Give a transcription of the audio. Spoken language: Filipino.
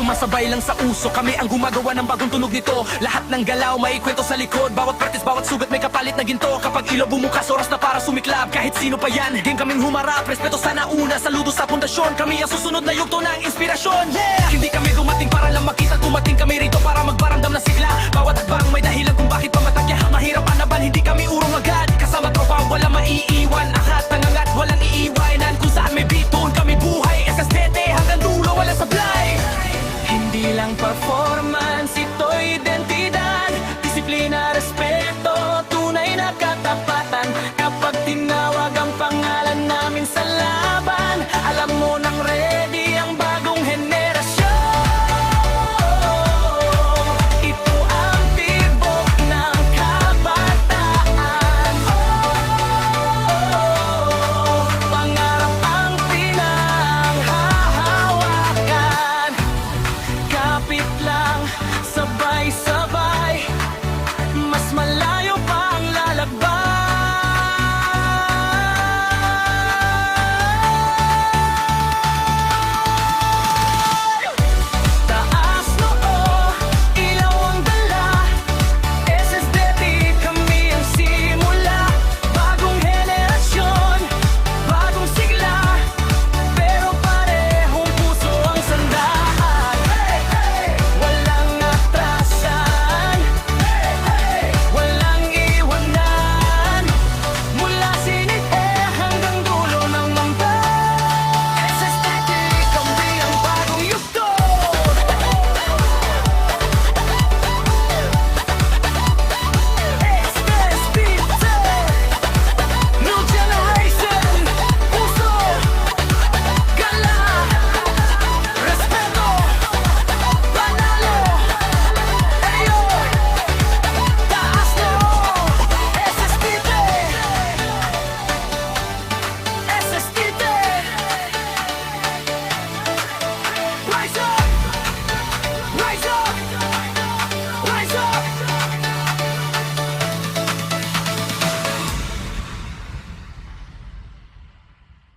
sumasabay lang sa uso. Kami ang gumagawa ng bagong tunog nito. Lahat ng galaw may kwento sa likod. Bawat partes, bawat sugat may kapalit na ginto. Kapag ilaw bumukas, oras na para sumiklab. Kahit sino pa yan, game kaming humarap. Respeto sa nauna, saludo sa pundasyon. Kami ang susunod na yugto ng inspirasyon. Hindi kami dumating para lang makita. Dumating kami rito para magparamdam na sigla. Bawat adbang may dahilan kung bakit pamatagya. Mahirap anaban, hindi kami urong agad. Kasama tropa, wala maiiwan. Akat, nangangat, walang iiwanan. Kung saan may beat, doon kami buhay. SSTT hanggang dulo, wala sablay. Hindi lang performance, ito'y identidad. Disiplina, respeto, tunay na katapatan. Kapag tinawag ang pangalan namin sa laban, alam mo nang ready ang bagong henerasyon. Ito ang tibok ng kabataan. Pangarap ang pinanghahawakan. Kapit lang, sabay-sabay, mas malayo pa ang lalakbay. Taas noo, ilaw ang dala. SSDT, kami ang simula. Bagong henerasyon, bagong sigla. Pero parehong puso ang sandaan. Walang atrasan, walang iwanan. Mula sinite hanggang dulo ng mamba. SSDT, kami ang bagong yugto. SSDT, new generation. Puso, gala, respeto, panalo. Ayo, taas noo, SSDT, SSDT, rise up.